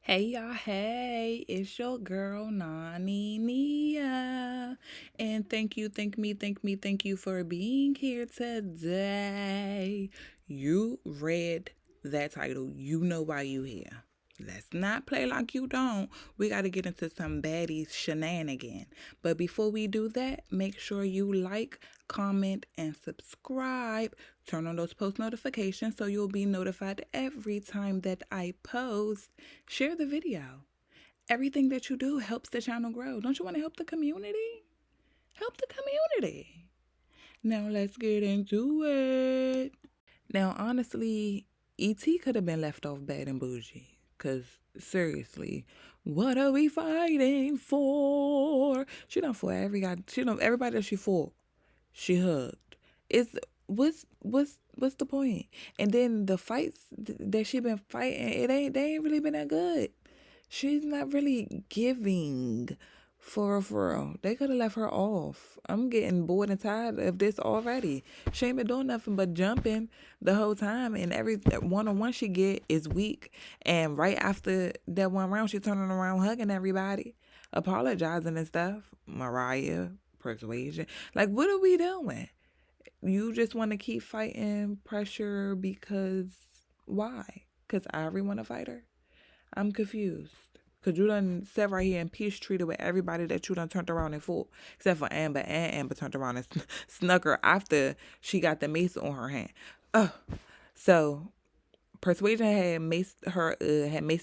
Hey y'all, hey, it's your girl Nani Nia. And thank you for being here today. You read that title. You know why you here. Let's not play like you don't. We got to get into some baddies shenanigan. But before we do that, make sure you like, comment, and subscribe. Turn on those post notifications so you'll be notified every time that I post. Share the video. Everything that you do helps the channel grow. Don't you want to help the community? Help the community. Now let's get into it. Now, honestly, E.T. could have been left off Bad and Bougie. Because, seriously, what are we fighting for? She done for everybody that she fought, she hugged. It's what's the point? And then the fights that she been fighting, they ain't really been that good. She's not really giving for real. They could have left her off. I'm getting bored and tired of this already. She ain't been doing nothing but jumping the whole time, and every one-on-one she get is weak. And right after that one round, she turning around hugging everybody, apologizing and stuff. Mariah, Persuasion. Like, what are we doing? You just want to keep fighting pressure because why? Because I really want to fight her? I'm confused. Because you done sat right here and peace treated with everybody that you done turned around and fought. Except for Amber. And Amber turned around and snuck her after she got the mace on her hand. So, Persuasion had maced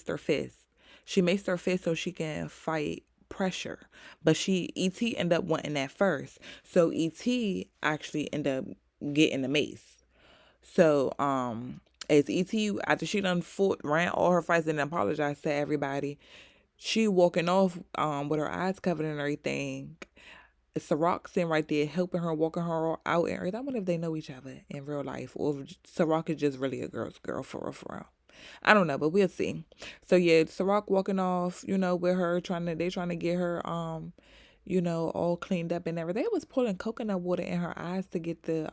her fist. She maced her fist so she can fight pressure. But E.T. ended up wanting that first. So, E.T. actually ended up getting the mace. So, as E.T., after she done ran all her fights and apologized to everybody, she walking off with her eyes covered and everything. Ciroc sitting right there helping her, walking her out and everything. I wonder if they know each other in real life, or if Ciroc is just really a girl's girl for real. I don't know, but we'll see. So yeah, Ciroc walking off, with her trying to get her all cleaned up and everything. They was pulling coconut water in her eyes to get the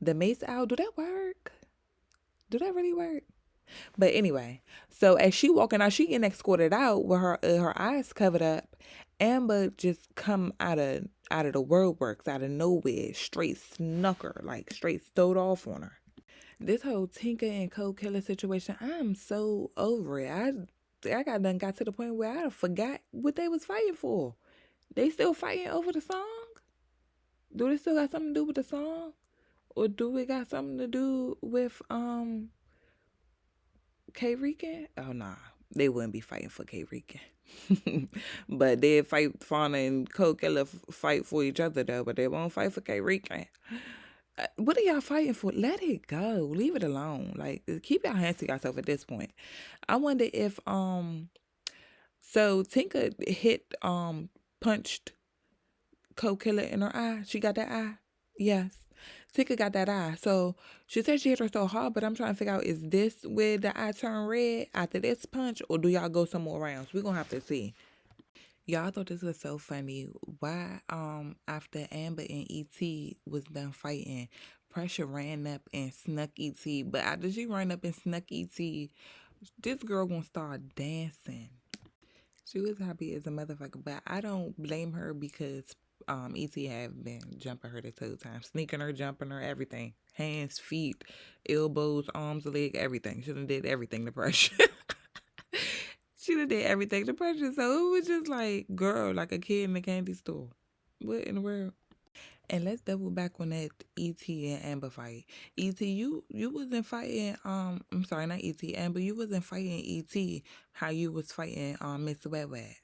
mace out. Do that work? Do that really work? But anyway, so as she walking out, she getting escorted out with her eyes covered up. Amber just come out of the works, out of nowhere, straight snuck her, like straight stowed off on her. This whole Tinker and Code Killer situation, I'm so over it. I got to the point where I forgot what they was fighting for. They still fighting over the song? Do they still got something to do with the song? Or do it got something to do with K Rican? Oh nah. They wouldn't be fighting for K Rican. But they'd fight Fauna and Code Killer fight for each other though, but they won't fight for K Rican. What are y'all fighting for? Let it go. Leave it alone. Like, keep your hands to yourself at this point. I wonder if so Tinker punched Code Killer in her eye. She got that eye? Yes. Tinker got that eye. So she said she hit her so hard, but I'm trying to figure out, is this where the eye turned red after this punch, or do y'all go some more rounds? We're gonna have to see. Y'all thought this was so funny. Why after Amber and E.T. was done fighting, Pressure ran up and snuck E.T. But after she ran up and snuck E.T., this girl gonna start dancing. She was happy as a motherfucker, but I don't blame her because E.T. have been jumping her this whole time. Sneaking her, jumping her, everything. Hands, feet, elbows, arms, leg, everything. She done did everything to Pressure. She done did everything to Pressure. So it was just like, girl, like a kid in a candy store. What in the world? And let's double back on that E.T. and Amber fight. E.T., you wasn't fighting, I'm sorry, not E.T., Amber, you wasn't fighting E.T. how you was fighting Miss Wh.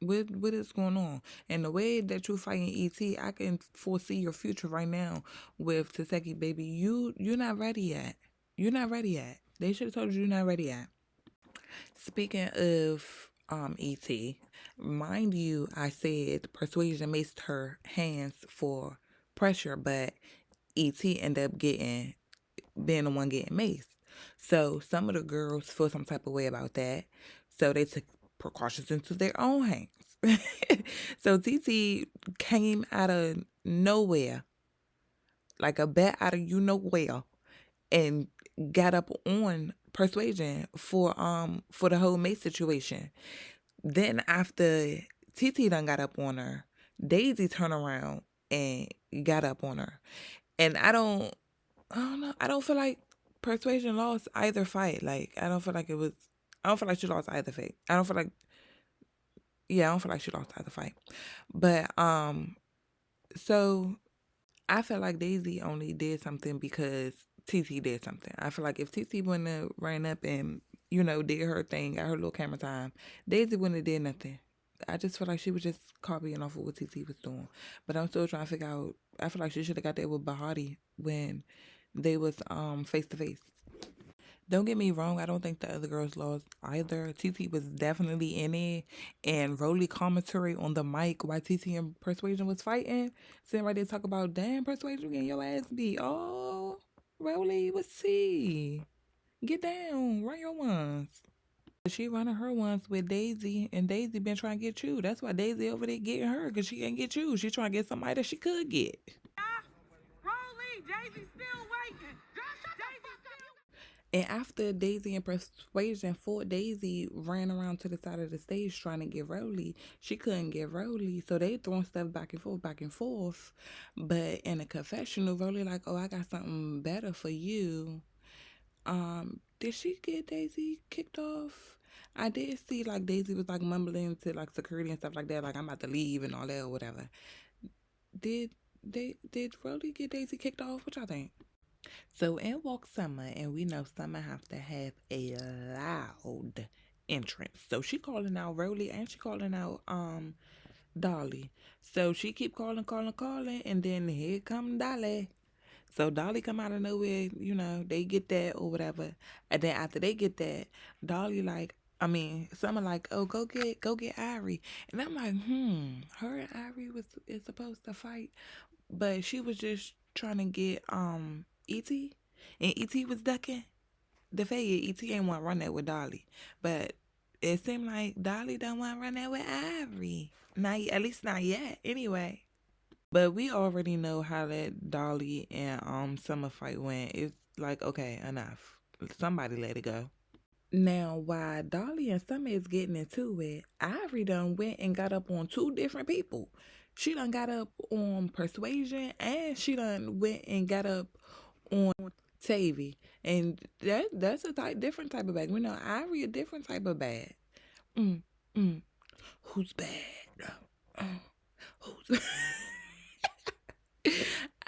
What is going on? And the way that you're fighting E.T., I can foresee your future right now with Taseki, baby. You're not ready yet. You're not ready yet. They should have told you you're not ready yet. Speaking of E.T., mind you, I said Persuasion maced her hands for Pressure, but E.T. ended up being the one getting maced. So some of the girls feel some type of way about that. So they took precautions into their own hands. So TT came out of nowhere, like a bat out of you know where, and got up on Persuasion for the whole mate situation. Then after TT done got up on her, Daisy turned around and got up on her. And I don't know. I don't feel like Persuasion lost either fight. Like I don't feel like it was. I don't feel like she lost either fight. I don't feel like. Yeah, I don't feel like she lost either fight. But so I feel like Daisy only did something because TT did something. I feel like if TT wouldn't have ran up and did her thing, got her little camera time, Daisy wouldn't have did nothing. I just feel like she was just copying off of what TT was doing. But I'm still trying to figure out. I feel like she should have got there with Bahati when they was face to face. Don't get me wrong, I don't think the other girls lost either. TT was definitely in it, and Rolly commentary on the mic while TT and Persuasion was fighting. Sitting right there talk about, damn, Persuasion getting your ass beat. Oh, Rolly, what's see? Get down, run your ones. She running her ones with Daisy, and Daisy been trying to get you. That's why Daisy over there getting her, because she can't get you. She trying to get somebody that she could get. Rolly, Daisy's still waiting. And after Daisy and Persuasion fought, Daisy ran around to the side of the stage trying to get Rolly. She couldn't get Rolly, so they throwing stuff back and forth, back and forth. But in a confessional, Rolly like, oh, I got something better for you. Did she get Daisy kicked off? I did see like Daisy was like mumbling to like security and stuff like that, like I'm about to leave and all that or whatever. Did did Rolly get Daisy kicked off? What y'all think? So in walks Summer, and we know Summer have to have a loud entrance. So she calling out Rolly and she calling out Dolly. So she keep calling, and then here come Dolly. So Dolly come out of nowhere, they get that or whatever. And then after they get that, Dolly like, Summer like, oh, go get Irie. And I'm like, her and Irie is supposed to fight, but she was just trying to get E.T. and E.T. was ducking. The fact is, E.T. ain't want to run that with Dolly, but it seemed like Dolly don't want to run that with Ivory. Not at least not yet. Anyway, but we already know how that Dolly and Summer fight went. It's like, okay, enough. Somebody let it go. Now, while Dolly and Summer is getting into it, Ivory done went and got up on two different people. She done got up on Persuasion, and she done went and got up on Tavy. And that's a different type of bag. We know Ivory a different type of bag. Mm, mm. Who's bad? Who's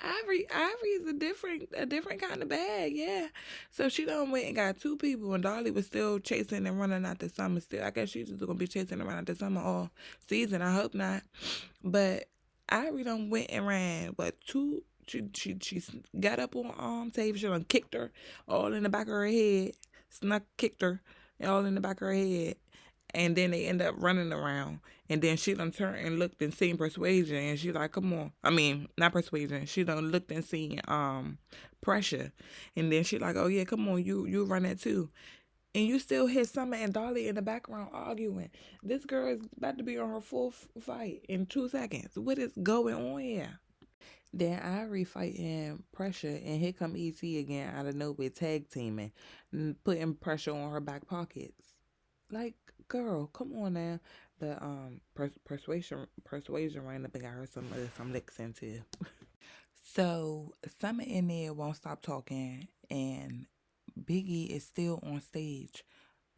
Ivory is a different kind of bag, yeah. So she done went and got two people, and Dolly was still chasing and running out the summer still. I guess she's just gonna be chasing around out the summer all season. I hope not. But Ivory done went and ran, but two she got up on Tavy. She done kicked her all in the back of her head. Kicked her all in the back of her head. And then they end up running around. And then she done turned and looked and seen Persuasion. And she like, come on. Not Persuasion. She done looked and seen Pressure. And then she like, oh yeah, come on, you run that too. And you still hear Summer and Dolly in the background arguing. This girl is about to be on her fourth fight in 2 seconds. What is going on here? Then Ivory fighting Pressure, and here come E.T. again out of nowhere, tag teaming, putting pressure on her back pockets. Like, girl, come on now. The persuasion ran up and got her some licks into. So Summer in there won't stop talking, and Biggie is still on stage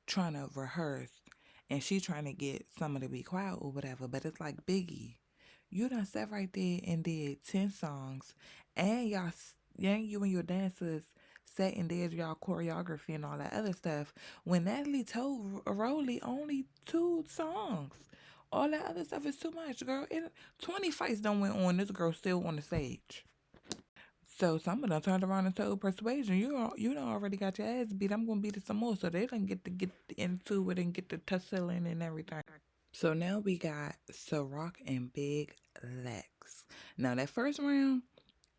trying to rehearse, and she trying to get Summer to be quiet or whatever. But it's like, Biggie, you done sat right there and did 10 songs, and you and your dancers sat and did y'all choreography and all that other stuff. When Natalie told Rolly only 2 songs, all that other stuff is too much, girl. 20 fights done went on. This girl still on the stage. So someone done turned around and told Persuasion, you done already got your ass beat. I'm gonna beat it some more, so they done get into it and get the tussling and everything. So now we got Ciroc and Big Lex. Now that first round,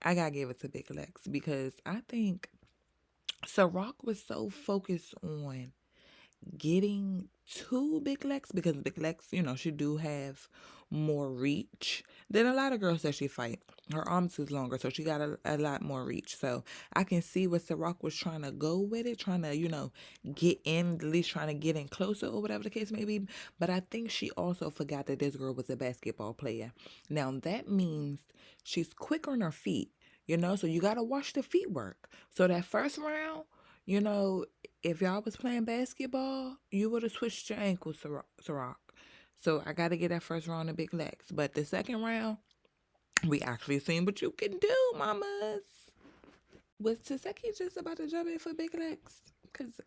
I gotta give it to Big Lex because I think Ciroc was so focused on getting to Big Lex because Big Lex, she do have more reach than a lot of girls that she fight. Her arms is longer, so she got a lot more reach. So I can see what Ciroc was trying to go with it, trying to, get in, at least trying to get in closer or whatever the case may be. But I think she also forgot that this girl was a basketball player. Now that means she's quick on her feet, so you got to watch the feet work. So that first round, you know, if y'all was playing basketball, you would have switched your ankles, Ciroc. So I got to get that first round of big legs. But the second round, we actually seen what you can do, mamas. Was Taseki just about to jump in for big legs? Cause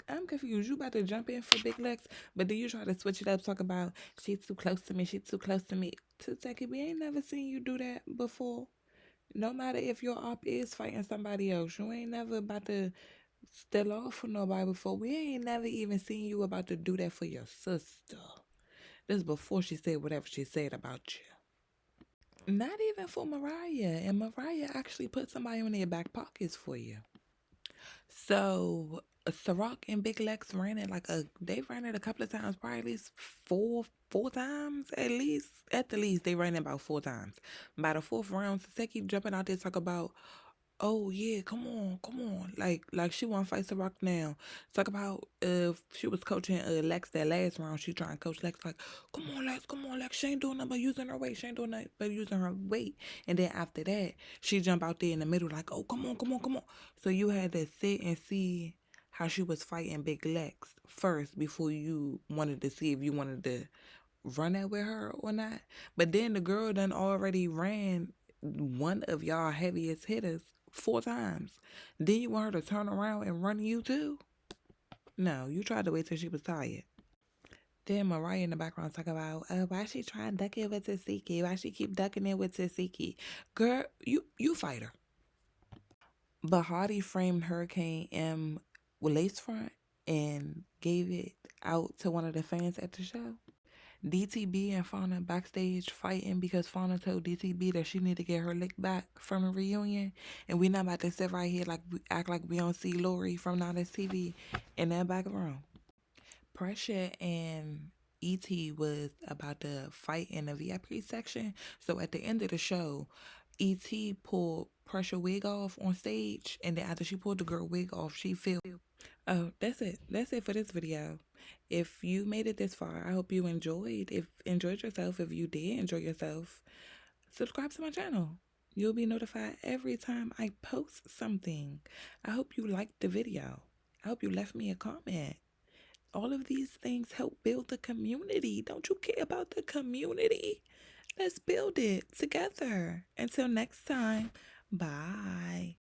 I'm confused. You about to jump in for big legs, but then you try to switch it up, talk about she's too close to me, she's too close to me. Taseki, we ain't never seen you do that before. No matter if your op is fighting somebody else, you ain't never about to still off for nobody before. We ain't never even seen you about to do that for your sister. This is before she said whatever she said about you. Not even for Mariah. And Mariah actually put somebody in their back pockets for you. So Ciroc and Big Lex ran it they ran it a couple of times, probably at least four times at the least they ran it about 4 times. By the fourth round, Saseki jumping out there talk about, oh yeah, come on, like she want to fight Ciroc now. Talk about if she was coaching Lex that last round, she trying to coach Lex like, come on, Lex. She ain't doing nothing but using her weight. She ain't doing nothing but using her weight. And then after that, she jump out there in the middle like, oh come on. So you had to sit and see how she was fighting Big Lex first before you wanted to see if you wanted to run that with her or not. But then the girl done already ran one of y'all heaviest hitters 4 times. Then you want her to turn around and run you too? No, you tried to wait till she was tired. Then Mariah in the background talk about, why she trying to duck it with Tasiki? Why she keep ducking it with Tasiki? Girl, you fight her. But Hardy framed Hurricane M with lace front and gave it out to one of the fans at the show. DTB and Fauna backstage fighting because Fauna told DTB that she need to get her lick back from a reunion, and we not about to sit right here like we act like we don't see Lori from Nana's TV in that back room. Pressure and ET was about to fight in the VIP section, so at the end of the show, ET pulled Pressure wig off on stage, and then after she pulled the girl wig off, she fell. Oh, that's it. That's it for this video. If you made it this far, I hope you enjoyed yourself. If you did enjoy yourself, subscribe to my channel. You'll be notified every time I post something. I hope you liked the video. I hope you left me a comment. All of these things help build the community. Don't you care about the community? Let's build it together. Until next time, bye.